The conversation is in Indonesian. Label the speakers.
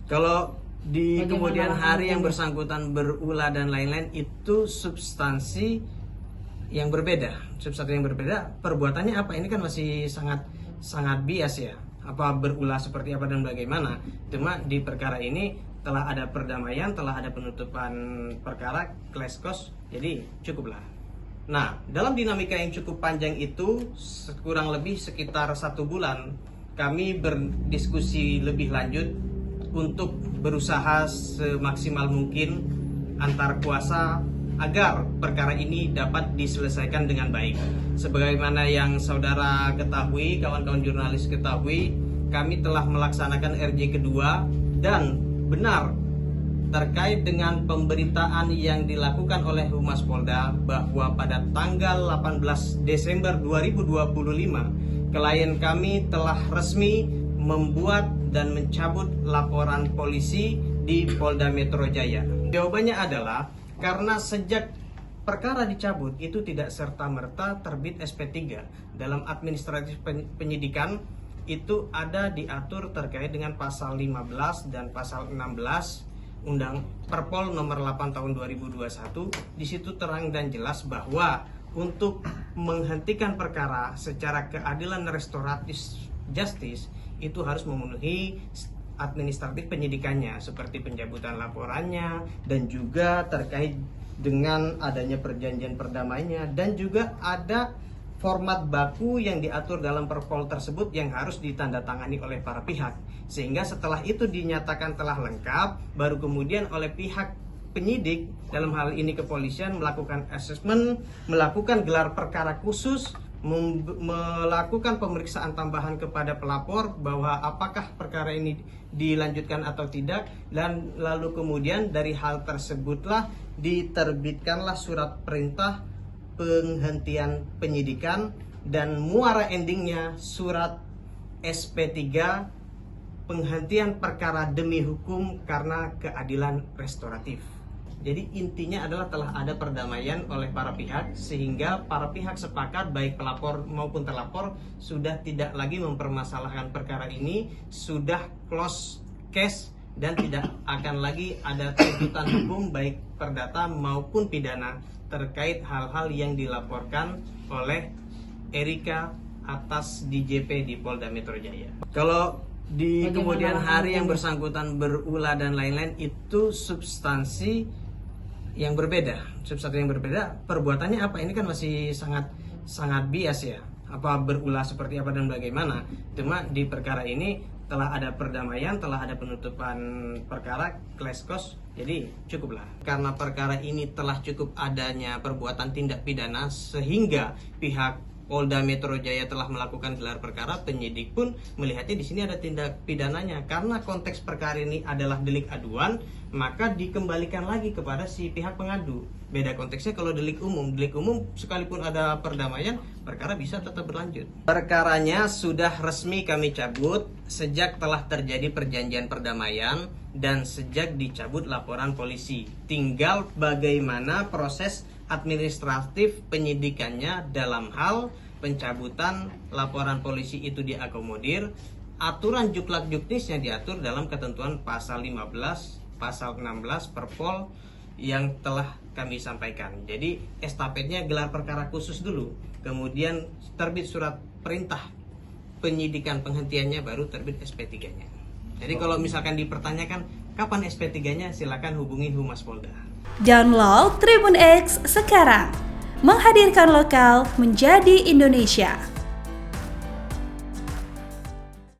Speaker 1: Kalau di kemudian hari yang bersangkutan berulah dan lain-lain, itu substansi yang berbeda. Substansi yang berbeda, perbuatannya apa? Ini kan masih sangat bias ya. Apa berulah seperti apa dan bagaimana? Cuma di perkara ini telah ada perdamaian, telah ada penutupan perkara, clash cost, jadi cukuplah. Nah, dalam dinamika yang cukup panjang itu, kurang lebih sekitar 1 bulan, kami berdiskusi lebih lanjut untuk berusaha semaksimal mungkin antar kuasa agar perkara ini dapat diselesaikan dengan baik. Sebagaimana yang saudara ketahui, kawan-kawan jurnalis ketahui, kami telah melaksanakan RJ kedua dan benar terkait dengan pemberitaan yang dilakukan oleh Humas Polda bahwa pada tanggal 18 Desember 2025 klien kami telah resmi membuat dan mencabut laporan polisi di Polda Metro Jaya. Jawabannya adalah karena sejak perkara dicabut itu tidak serta-merta terbit SP3. Dalam administratif penyidikan itu ada diatur terkait dengan pasal 15 dan pasal 16 Undang Perpol nomor 8 tahun 2021. Di situ terang dan jelas bahwa untuk menghentikan perkara secara keadilan restoratif justice itu harus memenuhi administratif penyidikannya seperti pencabutan laporannya dan juga terkait dengan adanya perjanjian perdamaiannya, dan juga ada format baku yang diatur dalam perpol tersebut yang harus ditandatangani oleh para pihak. Sehingga setelah itu dinyatakan telah lengkap, baru kemudian oleh pihak penyidik, dalam hal ini kepolisian, melakukan asesmen, melakukan gelar perkara khusus, melakukan pemeriksaan tambahan kepada pelapor bahwa apakah perkara ini dilanjutkan atau tidak, dan lalu kemudian dari hal tersebutlah diterbitkanlah surat perintah penghentian penyidikan dan muara endingnya surat SP3 penghentian perkara demi hukum karena keadilan restoratif. Jadi intinya adalah telah ada perdamaian oleh para pihak sehingga para pihak sepakat, baik pelapor maupun terlapor, sudah tidak lagi mempermasalahkan perkara ini, sudah close case dan tidak akan lagi ada tuntutan hukum baik perdata maupun pidana terkait hal-hal yang dilaporkan oleh Erika atas DJP di Polda Metro Jaya. Kalau di kemudian hari yang bersangkutan berulah dan lain-lain, itu substansi yang berbeda. Substansi yang berbeda, perbuatannya apa? Ini kan masih sangat bias ya. Apa berulah seperti apa dan bagaimana? Cuma di perkara ini telah ada perdamaian, telah ada penutupan perkara, clash cost, jadi cukuplah. Karena perkara ini telah cukup adanya perbuatan tindak pidana sehingga pihak Polda Metro Jaya telah melakukan gelar perkara, penyidik pun melihatnya di sini ada tindak pidananya. Karena konteks perkara ini adalah delik aduan, maka dikembalikan lagi kepada si pihak pengadu. Beda konteksnya kalau delik umum sekalipun ada perdamaian, perkara bisa tetap berlanjut. Perkaranya sudah resmi kami cabut sejak telah terjadi perjanjian perdamaian dan sejak dicabut laporan polisi. Tinggal bagaimana proses administratif penyidikannya dalam hal pencabutan laporan polisi itu diakomodir. Aturan juklak juknisnya diatur dalam ketentuan pasal 15, pasal 16 Perpol yang telah kami sampaikan. Jadi estafetnya gelar perkara khusus dulu, kemudian terbit surat perintah penyidikan penghentiannya, baru terbit SP3-nya. Jadi kalau misalkan dipertanyakan kapan SP3-nya, silakan hubungi Humas Polda.
Speaker 2: Download Tribun X sekarang, menghadirkan lokal menjadi Indonesia.